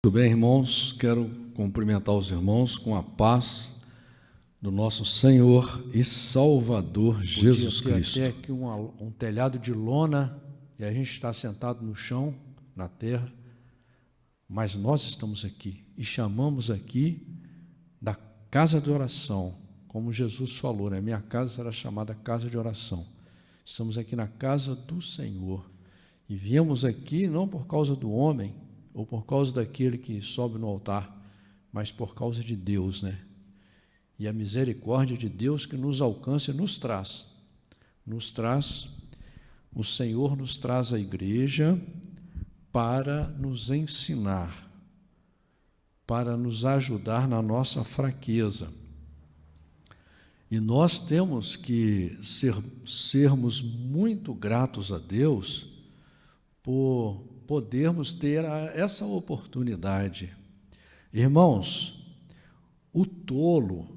Tudo bem, irmãos? Quero cumprimentar os irmãos com a paz do nosso Senhor e Salvador Jesus Cristo. Podia ter até aqui um telhado de lona e a gente está sentado no chão, na terra, mas nós estamos aqui e chamamos aqui da casa de oração, como Jesus falou, né? Minha casa será chamada casa de oração. Estamos aqui na casa do Senhor e viemos aqui não por causa do homem, ou por causa daquele que sobe no altar, mas por causa de Deus, né? E a misericórdia de Deus que nos alcança e nos traz, o Senhor nos traz a igreja para nos ensinar, para nos ajudar na nossa fraqueza. E nós temos que sermos muito gratos a Deus por podermos ter essa oportunidade. Irmãos, o tolo,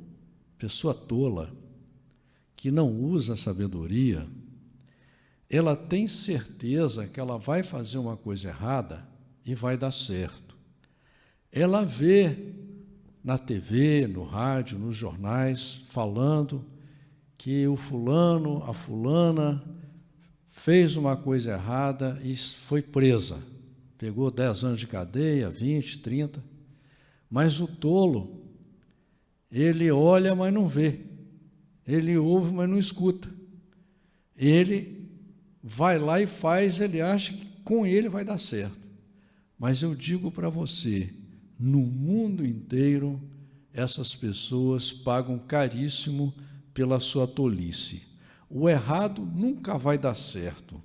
pessoa tola, que não usa a sabedoria, ela tem certeza que ela vai fazer uma coisa errada e vai dar certo. Ela vê na TV, no rádio, nos jornais, falando que o fulano, a fulana, fez uma coisa errada e foi presa. Pegou 10 anos de cadeia, 20, 30. Mas o tolo, ele olha, mas não vê. Ele ouve, mas não escuta. Ele vai lá e faz, ele acha que com ele vai dar certo. Mas eu digo para você, no mundo inteiro, essas pessoas pagam caríssimo pela sua tolice. O errado nunca vai dar certo.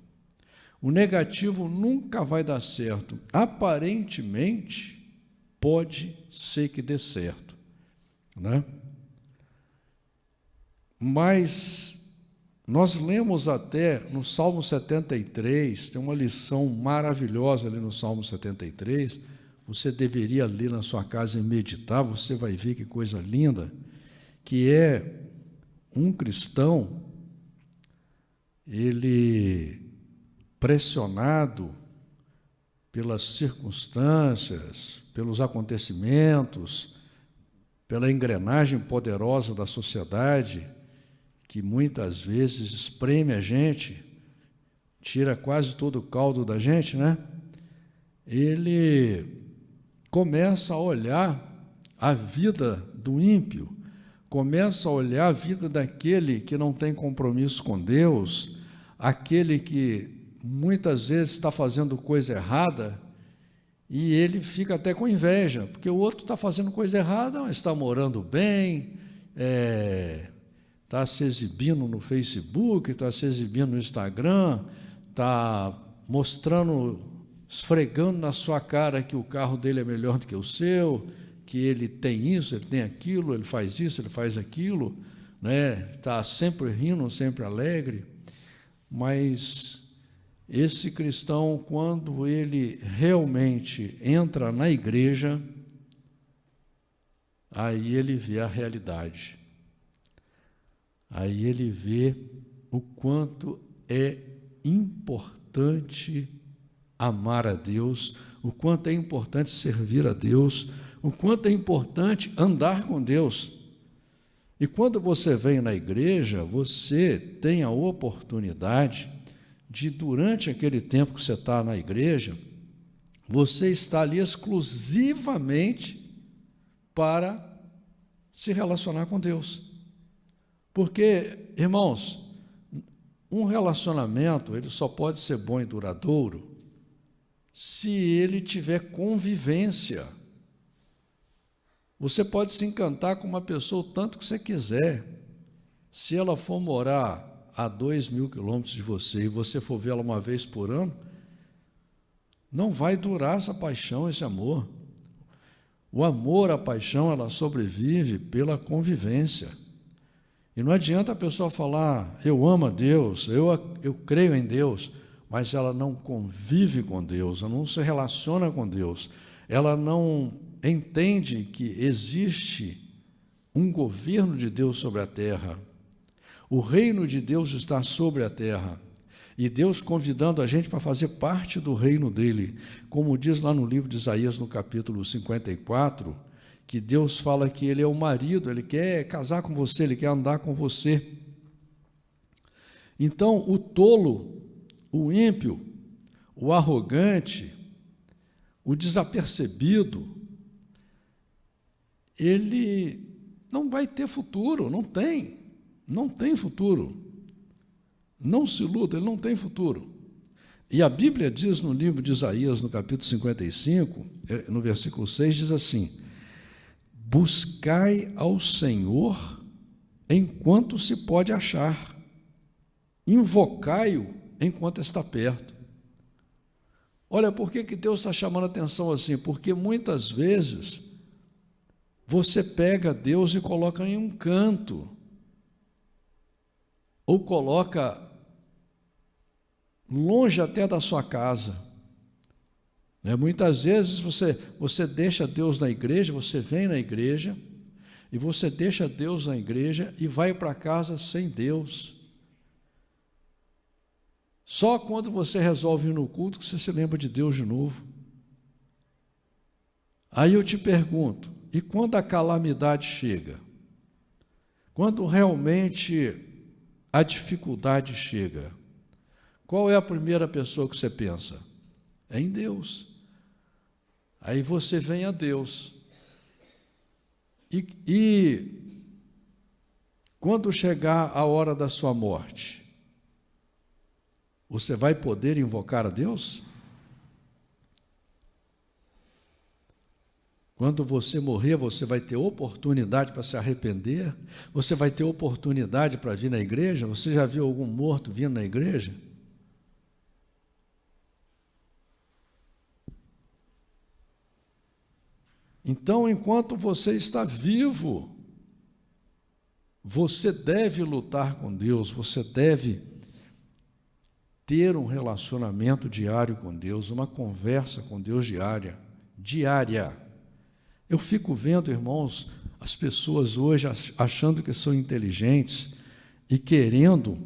O negativo nunca vai dar certo. Aparentemente, pode ser que dê certo, né? Mas nós lemos até no Salmo 73, tem uma lição maravilhosa ali no Salmo 73, você deveria ler na sua casa e meditar, você vai ver que coisa linda, que é um cristão, ele, pressionado pelas circunstâncias, pelos acontecimentos, pela engrenagem poderosa da sociedade, que muitas vezes espreme a gente, tira quase todo o caldo da gente, né? Ele começa a olhar a vida do ímpio, começa a olhar a vida daquele que não tem compromisso com Deus, aquele que muitas vezes está fazendo coisa errada, e ele fica até com inveja, porque o outro está fazendo coisa errada, mas está morando bem, está se exibindo no Facebook, está se exibindo no Instagram, está mostrando, esfregando na sua cara que o carro dele é melhor do que o seu, que ele tem isso, ele tem aquilo, ele faz isso, ele faz aquilo, né? Está sempre rindo, sempre alegre. Mas esse cristão, quando ele realmente entra na igreja, aí ele vê a realidade. Aí ele vê o quanto é importante amar a Deus, o quanto é importante servir a Deus, o quanto é importante andar com Deus. E quando você vem na igreja, você tem a oportunidade de, durante aquele tempo que você está na igreja, você está ali exclusivamente para se relacionar com Deus. Porque, irmãos, um relacionamento, ele só pode ser bom e duradouro se ele tiver convivência. Você pode se encantar com uma pessoa o tanto que você quiser. Se ela for morar a 2.000 quilômetros de você e você for vê-la uma vez por ano, não vai durar essa paixão, esse amor. O amor, a paixão, ela sobrevive pela convivência. E não adianta a pessoa falar, eu amo a Deus, eu creio em Deus, mas ela não convive com Deus, ela não se relaciona com Deus, ela não entende que existe um governo de Deus sobre a terra. O reino de Deus está sobre a terra. E Deus convidando a gente para fazer parte do reino dele. Como diz lá no livro de Isaías, no capítulo 54, que Deus fala que ele é o marido, ele quer casar com você, ele quer andar com você. Então, o tolo, o ímpio, o arrogante, o desapercebido, ele não vai ter futuro, não tem futuro. Não se iluda, ele não tem futuro. E a Bíblia diz no livro de Isaías, no capítulo 55, no versículo 6, diz assim: buscai ao Senhor enquanto se pode achar, invocai-o enquanto está perto. Olha, por que Deus está chamando a atenção assim? Porque muitas vezes você pega Deus e coloca em um canto, ou coloca longe até da sua casa. Muitas vezes você deixa Deus na igreja, você vem na igreja, e você deixa Deus na igreja e vai para casa sem Deus. Só quando você resolve ir no culto que você se lembra de Deus de novo. Aí eu te pergunto, e quando a calamidade chega? Quando realmente a dificuldade chega? Qual é a primeira pessoa que você pensa? É em Deus. Aí você vem a Deus. E quando chegar a hora da sua morte, você vai poder invocar a Deus? Quando você morrer, você vai ter oportunidade para se arrepender? Você vai ter oportunidade para vir na igreja? Você já viu algum morto vindo na igreja? Então, enquanto você está vivo, você deve lutar com Deus, você deve ter um relacionamento diário com Deus, uma conversa com Deus diária. Eu fico vendo, irmãos, as pessoas hoje achando que são inteligentes e querendo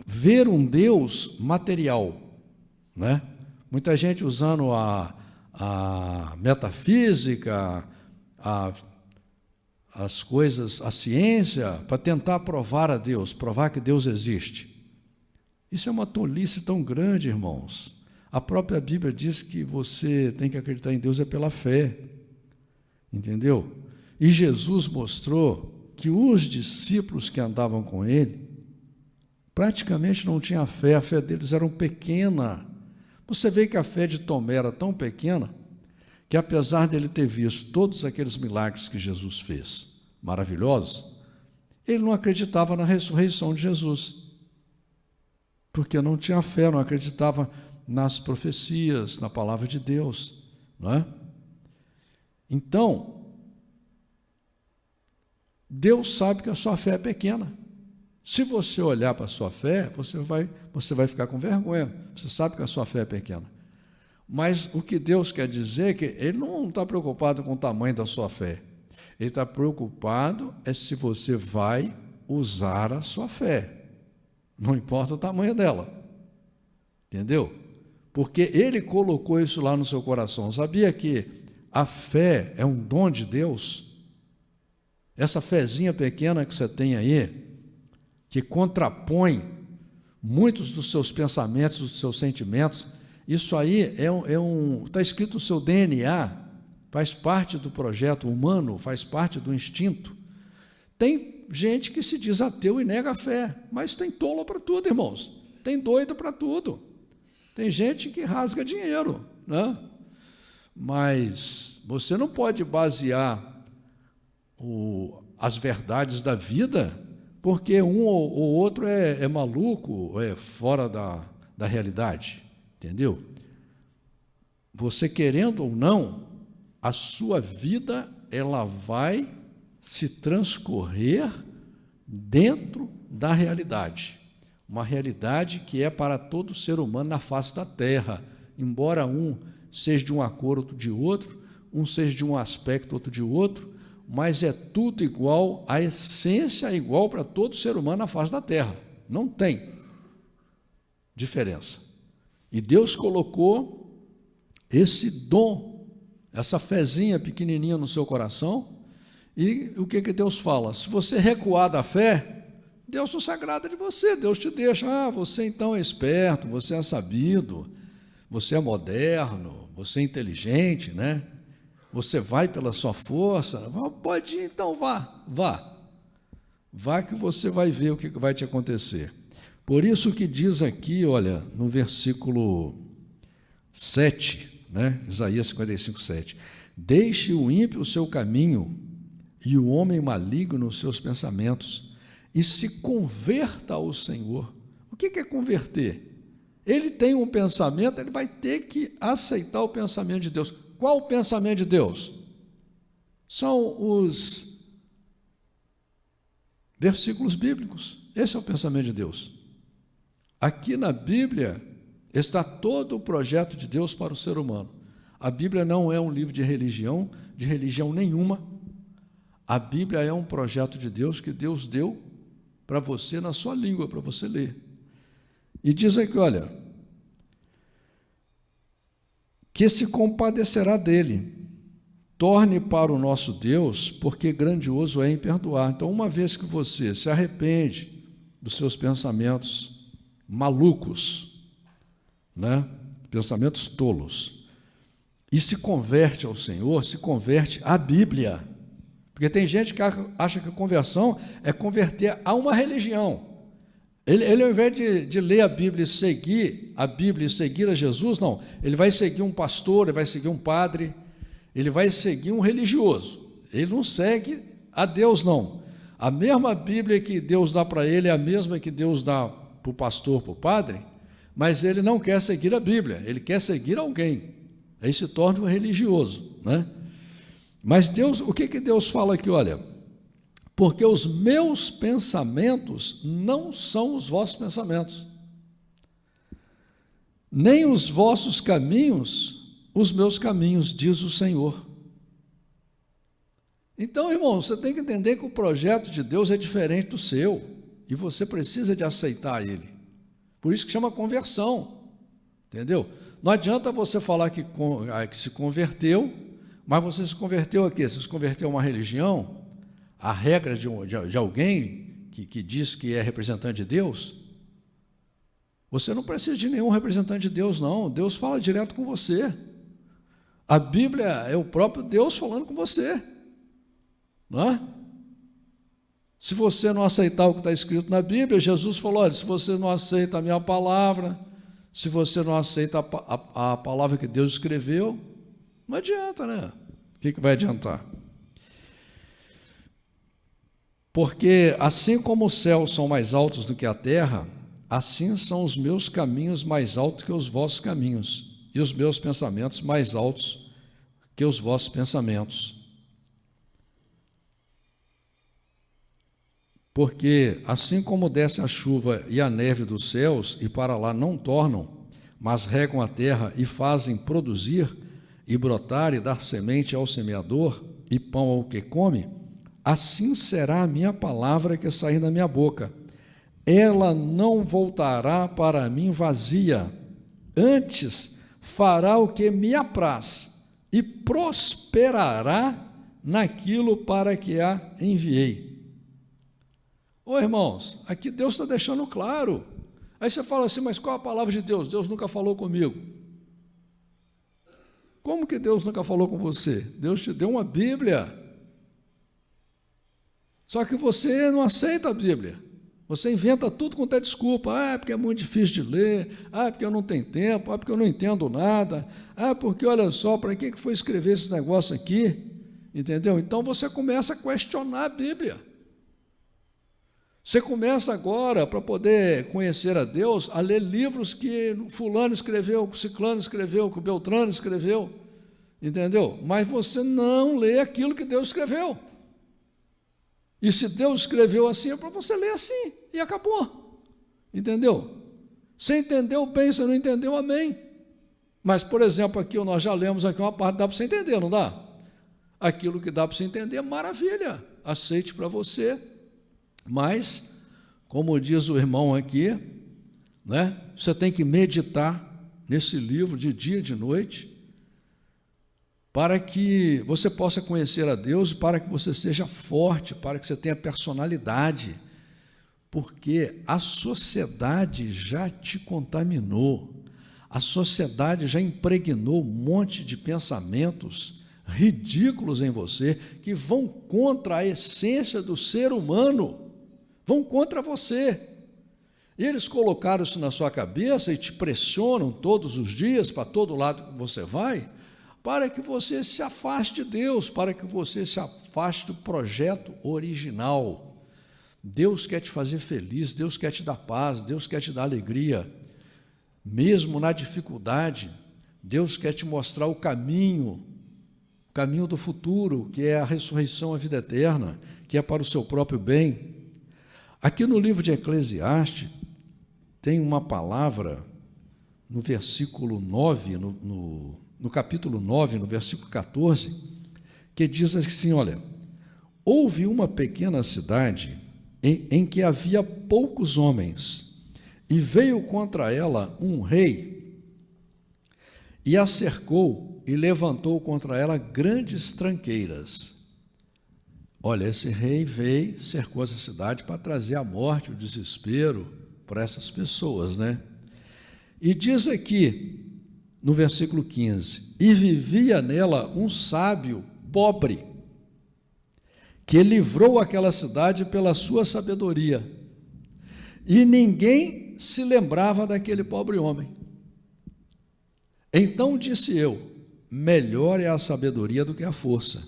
ver um Deus material, né? Muita gente usando a metafísica, as coisas, a ciência, para tentar provar a Deus, provar que Deus existe. Isso é uma tolice tão grande, irmãos. A própria Bíblia diz que você tem que acreditar em Deus pela fé, entendeu? E Jesus mostrou que os discípulos que andavam com ele praticamente não tinham fé, a fé deles era pequena. Você vê que a fé de Tomé era tão pequena que, apesar dele ter visto todos aqueles milagres que Jesus fez, maravilhosos, ele não acreditava na ressurreição de Jesus, porque não tinha fé, não acreditava nas profecias, na palavra de Deus, não é? Então, Deus sabe que a sua fé é pequena. Se você olhar para a sua fé, você vai ficar com vergonha. Você sabe que a sua fé é pequena. Mas o que Deus quer dizer é que Ele não está preocupado com o tamanho da sua fé. Ele está preocupado se você vai usar a sua fé. Não importa o tamanho dela. Entendeu? Porque Ele colocou isso lá no seu coração. Sabia que a fé é um dom de Deus? Essa fezinha pequena que você tem aí, que contrapõe muitos dos seus pensamentos, dos seus sentimentos, isso aí está escrito no seu DNA, faz parte do projeto humano, faz parte do instinto. Tem gente que se diz ateu e nega a fé, mas tem tolo para tudo, irmãos. Tem doido para tudo. Tem gente que rasga dinheiro, né? Mas você não pode basear as verdades da vida porque um ou outro é maluco, é fora da realidade, entendeu? Você querendo ou não, a sua vida ela vai se transcorrer dentro da realidade, uma realidade que é para todo ser humano na face da terra, embora um seja de uma cor, outro de outro, um seja de um aspecto, outro de outro, mas é tudo igual, a essência é igual para todo ser humano na face da terra. Não tem diferença. E Deus colocou esse dom, essa fezinha pequenininha no seu coração, e o que Deus fala? Se você recuar da fé, Deus não se agrada de você, Deus te deixa, você então é esperto, você é sabido, você é moderno, você é inteligente, né? Você vai pela sua força, pode ir, então vá que você vai ver o que vai te acontecer. Por isso que diz aqui, olha, no versículo 7, né? Isaías 55, 7, deixe o ímpio o seu caminho e o homem maligno os seus pensamentos, e se converta ao Senhor. O que é converter? Ele tem um pensamento, ele vai ter que aceitar o pensamento de Deus. Qual o pensamento de Deus? São os versículos bíblicos. Esse é o pensamento de Deus. Aqui na Bíblia está todo o projeto de Deus para o ser humano. A Bíblia não é um livro de religião nenhuma. A Bíblia é um projeto de Deus que Deus deu para você na sua língua, para você ler. E diz aqui, olha, que se compadecerá dele, torne para o nosso Deus, porque grandioso é em perdoar. Então, uma vez que você se arrepende dos seus pensamentos malucos, né? Pensamentos tolos, e se converte ao Senhor, se converte à Bíblia. Porque tem gente que acha que a conversão é converter a uma religião. Ele ao invés de ler a Bíblia e seguir a Jesus, não. Ele vai seguir um pastor, ele vai seguir um padre, ele vai seguir um religioso. Ele não segue a Deus, não. A mesma Bíblia que Deus dá para ele é a mesma que Deus dá para o pastor, para o padre, mas ele não quer seguir a Bíblia, ele quer seguir alguém. Aí se torna um religioso, né? Mas Deus, o que Deus fala aqui? Olha, porque os meus pensamentos não são os vossos pensamentos, nem os vossos caminhos, os meus caminhos, diz o Senhor. Então, irmão, você tem que entender que o projeto de Deus é diferente do seu, e você precisa de aceitar ele. Por isso que chama conversão, entendeu? Não adianta você falar que se converteu, mas você se converteu a quê? Você se converteu a uma religião? A regra de alguém que diz que é representante de Deus? Você não precisa de nenhum representante de Deus, não. Deus fala direto com você. A Bíblia é o próprio Deus falando com você, não é? Se você não aceitar o que está escrito na Bíblia, Jesus falou, olha, se você não aceita a minha palavra, se você não aceita a palavra que Deus escreveu, não adianta, né? O que vai adiantar? Porque assim como os céus são mais altos do que a terra, assim são os meus caminhos mais altos que os vossos caminhos, e os meus pensamentos mais altos que os vossos pensamentos. Porque assim como desce a chuva e a neve dos céus, e para lá não tornam, mas regam a terra e fazem produzir, e brotar e dar semente ao semeador, e pão ao que come, assim será a minha palavra que sair da minha boca. Ela não voltará para mim vazia, antes fará o que me apraz, e prosperará naquilo para que a enviei. Ô irmãos, aqui Deus está deixando claro. Aí você fala assim, mas qual a palavra de Deus? Deus nunca falou comigo. Como que Deus nunca falou com você? Deus te deu uma Bíblia. Só que você não aceita a Bíblia. Você inventa tudo quanto é desculpa. É porque é muito difícil de ler. É porque eu não tenho tempo. É porque eu não entendo nada. É porque, olha só, para que foi escrever esse negócio aqui? Entendeu? Então você começa a questionar a Bíblia. Você começa agora, para poder conhecer a Deus, a ler livros que fulano escreveu, que ciclano escreveu, que Beltrano escreveu, entendeu? Mas você não lê aquilo que Deus escreveu. E se Deus escreveu assim, é para você ler assim, e acabou, entendeu? Você entendeu bem, você não entendeu, amém. Mas, por exemplo, aqui nós já lemos aqui uma parte, dá para você entender, não dá? Aquilo que dá para você entender, maravilha, aceite para você. Mas, como diz o irmão aqui, né, você tem que meditar nesse livro de dia e de noite, para que você possa conhecer a Deus, para que você seja forte, para que você tenha personalidade, porque a sociedade já te contaminou, a sociedade já impregnou um monte de pensamentos ridículos em você, que vão contra a essência do ser humano, vão contra você. E eles colocaram isso na sua cabeça e te pressionam todos os dias, para todo lado que você vai, para que você se afaste de Deus, para que você se afaste do projeto original. Deus quer te fazer feliz, Deus quer te dar paz, Deus quer te dar alegria. Mesmo na dificuldade, Deus quer te mostrar o caminho do futuro, que é a ressurreição, a vida eterna, que é para o seu próprio bem. Aqui no livro de Eclesiastes, tem uma palavra, no versículo 9, no capítulo 9, no versículo 14, que diz assim, olha, houve uma pequena cidade em que havia poucos homens, e veio contra ela um rei, e a cercou e levantou contra ela grandes tranqueiras. Olha, esse rei veio, cercou essa cidade para trazer a morte, o desespero para essas pessoas, né? E diz aqui, no versículo 15, e vivia nela um sábio pobre, que livrou aquela cidade pela sua sabedoria, e ninguém se lembrava daquele pobre homem. Então disse eu, melhor é a sabedoria do que a força,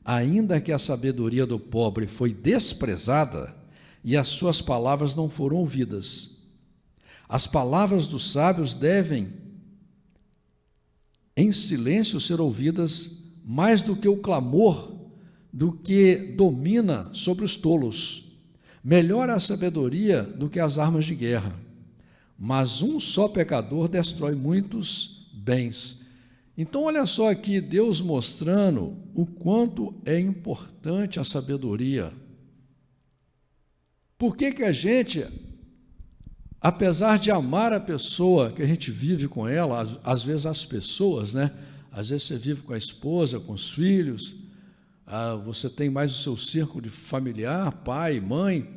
ainda que a sabedoria do pobre foi desprezada, e as suas palavras não foram ouvidas. As palavras dos sábios devem, em silêncio, ser ouvidas, mais do que o clamor do que domina sobre os tolos. Melhor a sabedoria do que as armas de guerra, mas um só pecador destrói muitos bens. Então, olha só aqui, Deus mostrando o quanto é importante a sabedoria. Por que a gente, apesar de amar a pessoa que a gente vive com ela, às vezes as pessoas, né? Às vezes você vive com a esposa, com os filhos, você tem mais o seu círculo de familiar, pai, mãe.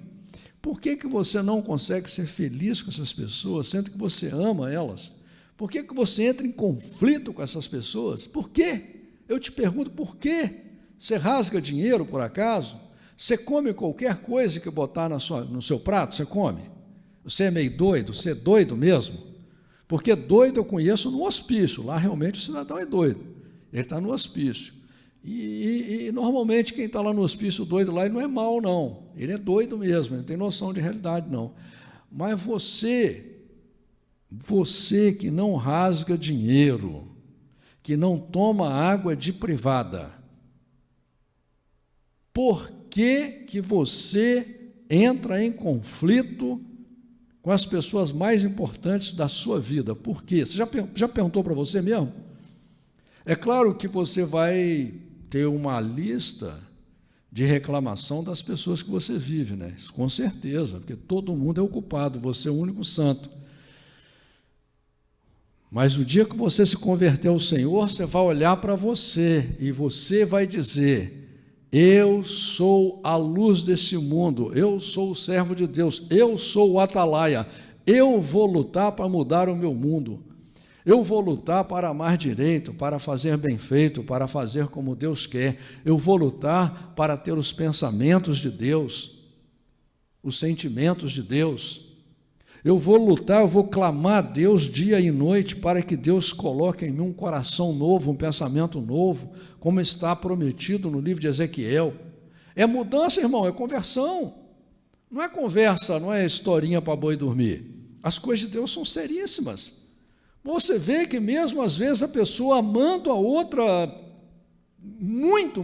Por que você não consegue ser feliz com essas pessoas, sendo que você ama elas? Por que você entra em conflito com essas pessoas? Por quê? Eu te pergunto, por quê? Você rasga dinheiro, por acaso? Você come qualquer coisa que botar no seu prato, você come? Você é meio doido? Você é doido mesmo? Porque doido eu conheço no hospício, lá realmente o cidadão é doido, ele está no hospício. E normalmente quem está lá no hospício doido lá, ele não é mau não, ele é doido mesmo, ele não tem noção de realidade não. Mas você que não rasga dinheiro, que não toma água de privada, por que você entra em conflito com as pessoas mais importantes da sua vida? Por quê? Você já perguntou para você mesmo? É claro que você vai ter uma lista de reclamação das pessoas que você vive, né? Isso, com certeza, porque todo mundo é o culpado, você é o único santo. Mas o dia que você se converter ao Senhor, você vai olhar para você e você vai dizer: eu sou a luz desse mundo, eu sou o servo de Deus, eu sou o atalaia, eu vou lutar para mudar o meu mundo, eu vou lutar para amar direito, para fazer bem feito, para fazer como Deus quer, eu vou lutar para ter os pensamentos de Deus, os sentimentos de Deus, eu vou lutar, eu vou clamar a Deus dia e noite para que Deus coloque em mim um coração novo, um pensamento novo, como está prometido no livro de Ezequiel. É mudança, irmão, é conversão. Não é conversa, não é historinha para boi dormir. As coisas de Deus são seríssimas. Você vê que mesmo às vezes a pessoa amando a outra muito,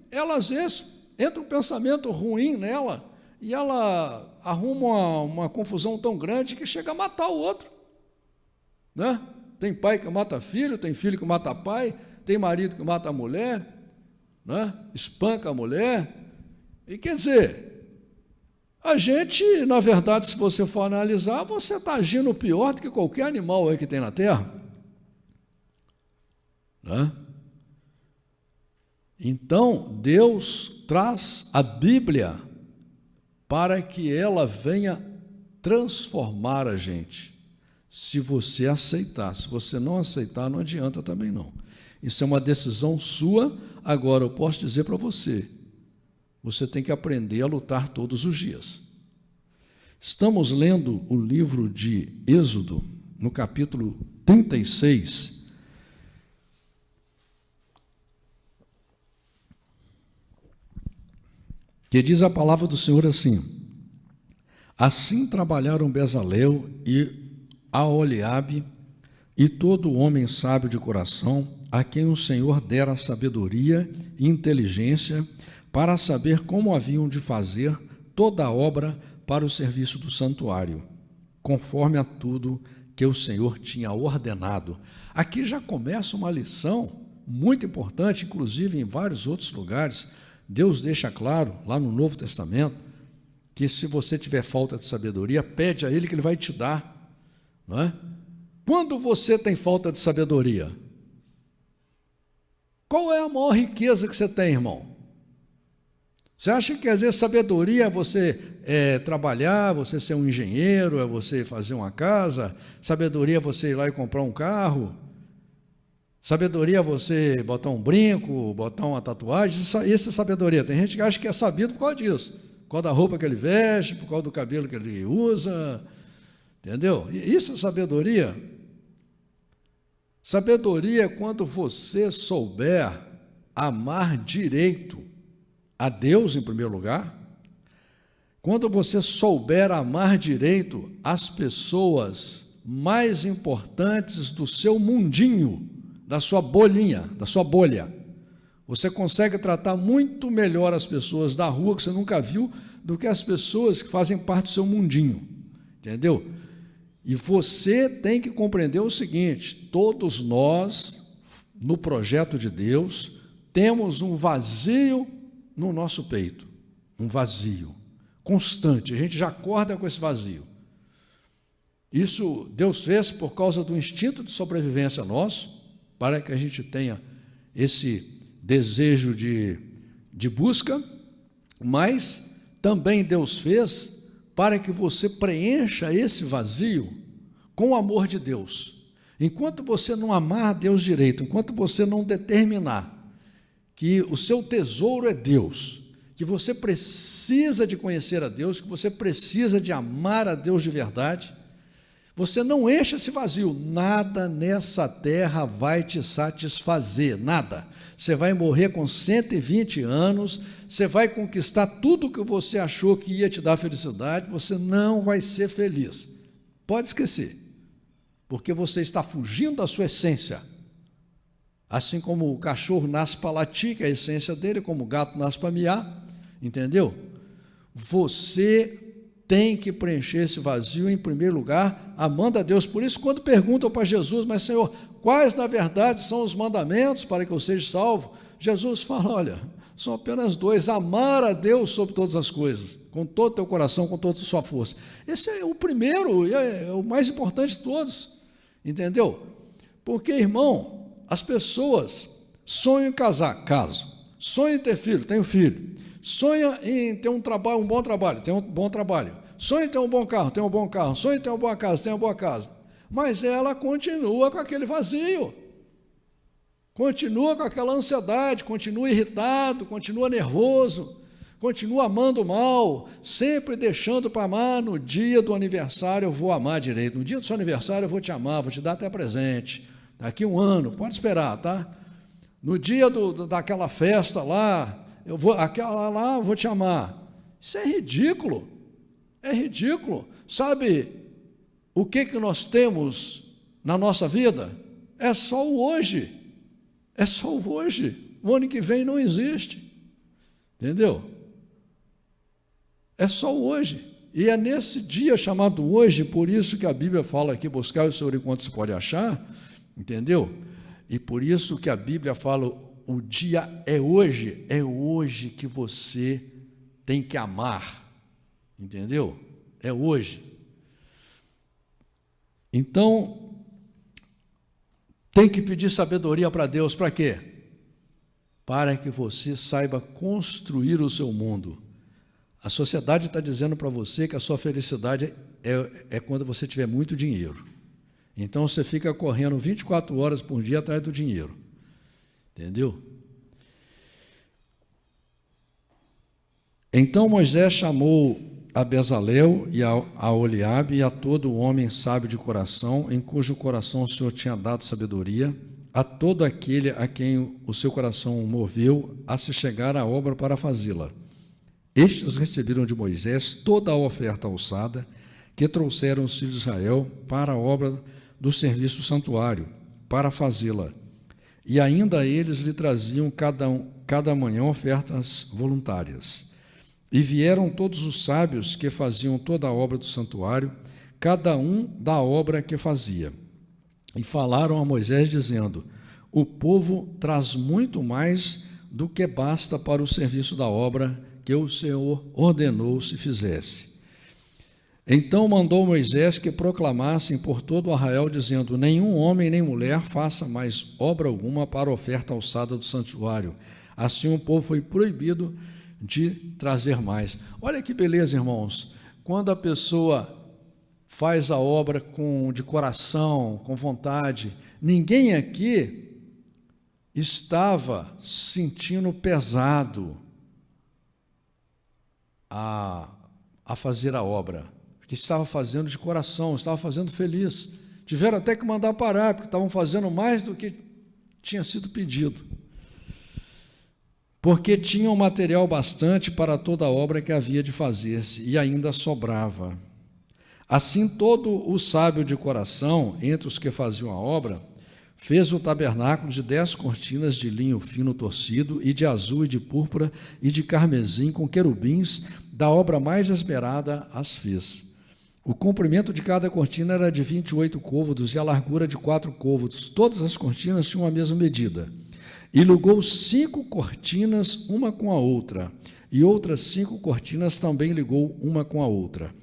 ela às vezes entra um pensamento ruim nela, e ela arruma uma confusão tão grande que chega a matar o outro, né? Tem pai que mata filho, tem filho que mata pai, tem marido que mata a mulher, né? Espanca a mulher. E quer dizer, a gente, na verdade, se você for analisar, você está agindo pior do que qualquer animal aí que tem na Terra. Né? Então, Deus traz a Bíblia para que ela venha transformar a gente. Se você aceitar, se você não aceitar, não adianta também não. Isso é uma decisão sua. Agora, eu posso dizer para você, você tem que aprender a lutar todos os dias. Estamos lendo o livro de Êxodo, no capítulo 36, que diz a palavra do Senhor assim: assim trabalharam Bezalel e Aholiabe e todo homem sábio de coração, a quem o Senhor dera sabedoria e inteligência para saber como haviam de fazer toda a obra para o serviço do santuário, conforme a tudo que o Senhor tinha ordenado. Aqui já começa uma lição muito importante, inclusive em vários outros lugares. Deus deixa claro, lá no Novo Testamento, que se você tiver falta de sabedoria, pede a Ele que Ele vai te dar. Não é? Quando você tem falta de sabedoria, qual é a maior riqueza que você tem, irmão? Você acha que às vezes sabedoria é você trabalhar, você ser um engenheiro, é você fazer uma casa? Sabedoria é você ir lá e comprar um carro? Sabedoria é você botar um brinco, botar uma tatuagem? Isso é sabedoria. Tem gente que acha que é sabido por causa disso, por causa da roupa que ele veste, por causa do cabelo que ele usa, entendeu? Isso é sabedoria. Sabedoria é quando você souber amar direito a Deus em primeiro lugar, quando você souber amar direito as pessoas mais importantes do seu mundinho, da sua bolinha, da sua bolha, você consegue tratar muito melhor as pessoas da rua que você nunca viu do que as pessoas que fazem parte do seu mundinho, entendeu? E você tem que compreender o seguinte: todos nós, no projeto de Deus, temos um vazio no nosso peito, um vazio constante, a gente já acorda com esse vazio. Isso Deus fez por causa do instinto de sobrevivência nosso, para que a gente tenha esse desejo de busca, mas também Deus fez para que você preencha esse vazio com o amor de Deus. Enquanto você não amar a Deus direito, enquanto você não determinar que o seu tesouro é Deus, que você precisa de conhecer a Deus, que você precisa de amar a Deus de verdade, você não enche esse vazio, nada nessa terra vai te satisfazer, nada. Você vai morrer com 120 anos, você vai conquistar tudo que você achou que ia te dar felicidade, você não vai ser feliz. Pode esquecer, porque você está fugindo da sua essência. Assim como o cachorro nasce para latir, que é a essência dele, como o gato nasce para miar, entendeu? Você tem que preencher esse vazio em primeiro lugar, amando a Deus. Por isso, quando perguntam para Jesus: mas Senhor, quais na verdade são os mandamentos para que eu seja salvo? Jesus fala: olha, são apenas dois: amar a Deus sobre todas as coisas, com todo o teu coração, com toda a sua força. Esse é o primeiro, é o mais importante de todos, entendeu? Porque, irmão, as pessoas sonham em casar, casam, sonham em ter filho, tenho filho, sonha em ter um trabalho, um bom trabalho, tem um bom trabalho, sonha em ter um bom carro, tem um bom carro, sonha em ter uma boa casa, tem uma boa casa, mas ela continua com aquele vazio, continua com aquela ansiedade, continua irritado, continua nervoso, continua amando mal, sempre deixando para amar. No dia do aniversário eu vou amar direito, no dia do seu aniversário eu vou te amar, vou te dar até presente, daqui um ano, pode esperar, tá? No dia daquela festa lá, eu vou te amar. Isso é ridículo, sabe o que nós temos na nossa vida? É só o hoje, o ano que vem não existe, entendeu? É só o hoje, e é nesse dia chamado hoje, por isso que a Bíblia fala aqui: buscar o Senhor enquanto se pode achar, entendeu? E por isso que a Bíblia fala, o dia é hoje que você tem que amar, entendeu? É hoje. Então, tem que pedir sabedoria para Deus, para quê? Para que você saiba construir o seu mundo. A sociedade está dizendo para você que a sua felicidade é quando você tiver muito dinheiro. Então, você fica correndo 24 horas por dia atrás do dinheiro. Entendeu? Então, Moisés chamou a Bezalel e a Oliabe e a todo homem sábio de coração, em cujo coração o Senhor tinha dado sabedoria, a todo aquele a quem o seu coração moveu a se chegar à obra para fazê-la. Estes receberam de Moisés toda a oferta alçada que trouxeram os filhos de Israel para a obra do serviço do santuário, para fazê-la. E ainda eles lhe traziam cada manhã ofertas voluntárias. E vieram todos os sábios que faziam toda a obra do santuário, cada um da obra que fazia. E falaram a Moisés, dizendo: o povo traz muito mais do que basta para o serviço da obra que o Senhor ordenou se fizesse. Então mandou Moisés que proclamassem por todo o arraial, dizendo: nenhum homem nem mulher faça mais obra alguma para a oferta alçada do santuário. Assim o povo foi proibido de trazer mais. Olha que beleza, irmãos. Quando a pessoa faz a obra de coração, com vontade, ninguém aqui estava sentindo pesado a fazer a obra, que estava fazendo de coração, estava fazendo feliz. Tiveram até que mandar parar, porque estavam fazendo mais do que tinha sido pedido, porque tinham material bastante para toda a obra que havia de fazer-se, e ainda sobrava. Assim, todo o sábio de coração, entre os que faziam a obra, fez o tabernáculo de 10 cortinas de linho fino torcido, e de azul, e de púrpura, e de carmesim, com querubins, da obra mais esmerada as fez. O comprimento de cada cortina era de 28 côvados, e a largura de 4 côvados. Todas as cortinas tinham a mesma medida. E ligou 5 cortinas, uma com a outra, e outras 5 cortinas também ligou uma com a outra.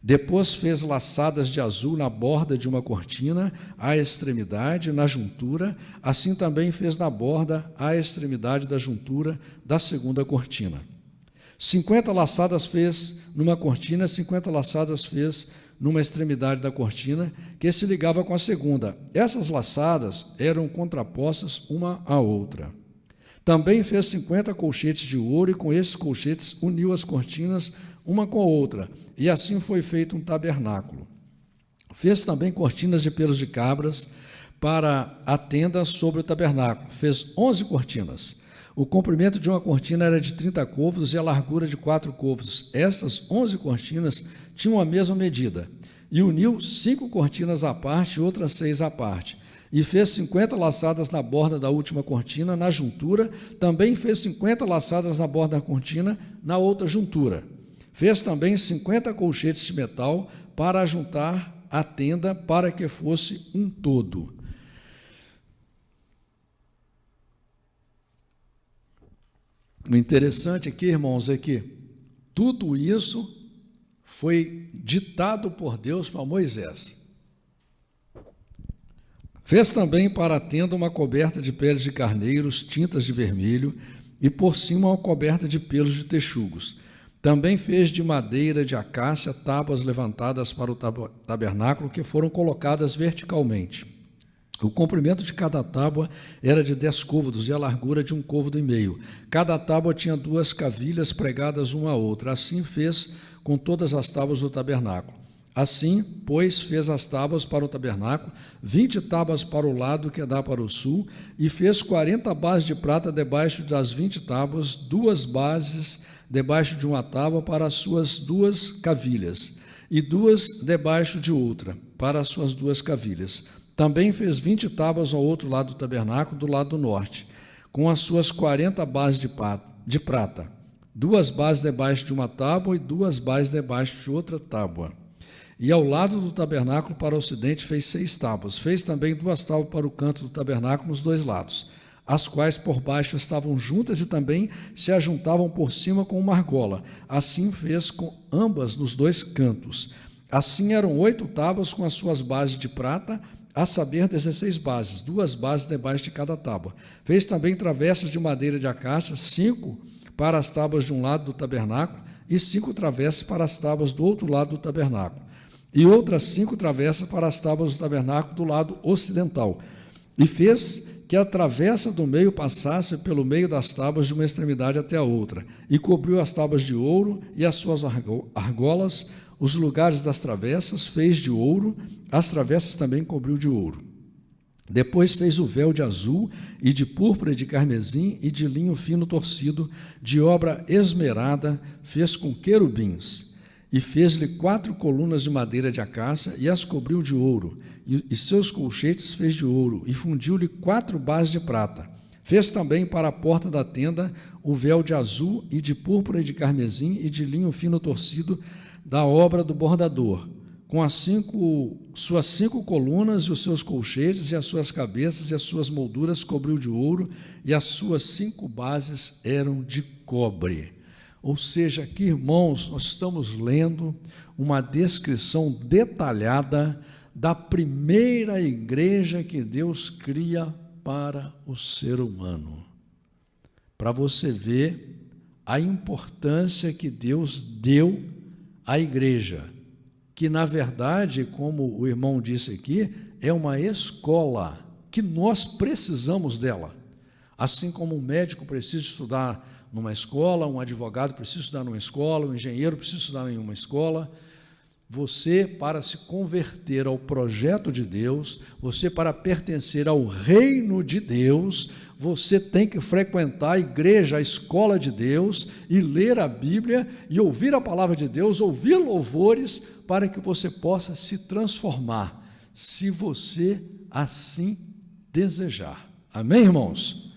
Depois fez laçadas de azul na borda de uma cortina, à extremidade, na juntura, assim também fez na borda, à extremidade da juntura da segunda cortina. 50 laçadas fez numa cortina, 50 laçadas fez numa extremidade da cortina, que se ligava com a segunda. Essas laçadas eram contrapostas uma à outra. Também fez 50 colchetes de ouro, e com esses colchetes uniu as cortinas uma com a outra, e assim foi feito um tabernáculo. Fez também cortinas de pelos de cabras para a tenda sobre o tabernáculo. Fez 11 cortinas. O comprimento de uma cortina era de 30 côvados e a largura de 4 côvados. Estas 11 cortinas tinham a mesma medida. E uniu 5 cortinas à parte e outras 6 à parte. E fez 50 laçadas na borda da última cortina, na juntura. Também fez 50 laçadas na borda da cortina, na outra juntura. Fez também 50 colchetes de metal para juntar a tenda, para que fosse um todo. O interessante aqui, irmãos, é que tudo isso foi ditado por Deus para Moisés. Fez também para a tenda uma coberta de peles de carneiros, tintas de vermelho, e por cima uma coberta de pelos de texugos. Também fez de madeira de acácia tábuas levantadas para o tabernáculo, que foram colocadas verticalmente. O comprimento de cada tábua era de 10 côvados e a largura de 1,5 côvado. Cada tábua tinha 2 cavilhas pregadas uma à outra. Assim fez com todas as tábuas do tabernáculo. Assim, pois, fez as tábuas para o tabernáculo, 20 tábuas para o lado que dá para o sul, e fez 40 bases de prata debaixo das 20 tábuas, 2 bases debaixo de uma tábua para as suas 2 cavilhas, e 2 debaixo de outra, para as suas 2 cavilhas. Também fez 20 tábuas ao outro lado do tabernáculo, do lado do norte, com as suas 40 bases de prata, 2 bases debaixo de uma tábua e 2 bases debaixo de outra tábua. E ao lado do tabernáculo para o ocidente fez 6 tábuas. Fez também 2 tábuas para o canto do tabernáculo nos 2 lados, as quais por baixo estavam juntas e também se ajuntavam por cima com uma argola. Assim fez com ambas nos 2 cantos. Assim eram 8 tábuas com as suas bases de prata, a saber 16 bases, 2 bases debaixo de cada tábua. Fez também travessas de madeira de acácia, 5 para as tábuas de um lado do tabernáculo e 5 travessas para as tábuas do outro lado do tabernáculo, e outras 5 travessas para as tábuas do tabernáculo do lado ocidental. E fez que a travessa do meio passasse pelo meio das tábuas de uma extremidade até a outra, e cobriu as tábuas de ouro e as suas argolas, os lugares das travessas fez de ouro, as travessas também cobriu de ouro. Depois fez o véu de azul, e de púrpura e de carmesim, e de linho fino torcido, de obra esmerada, fez com querubins. E fez-lhe 4 colunas de madeira de acácia, e as cobriu de ouro, e seus colchetes fez de ouro, e fundiu-lhe 4 bases de prata. Fez também para a porta da tenda o véu de azul, e de púrpura e de carmesim, e de linho fino torcido, da obra do bordador, com as suas 5 colunas, e os seus colchetes, e as suas cabeças, e as suas molduras cobriu de ouro, e as suas 5 bases eram de cobre. Ou seja, aqui, irmãos, nós estamos lendo uma descrição detalhada da primeira igreja que Deus cria para o ser humano. Para você ver a importância que Deus deu à igreja, que na verdade, como o irmão disse aqui, é uma escola, que nós precisamos dela. Assim como um médico precisa estudar numa escola, um advogado precisa estudar numa escola, um engenheiro precisa estudar em uma escola. Você, para se converter ao projeto de Deus, você, para pertencer ao reino de Deus, você tem que frequentar a igreja, a escola de Deus, e ler a Bíblia, e ouvir a palavra de Deus, ouvir louvores, para que você possa se transformar, se você assim desejar. Amém, irmãos?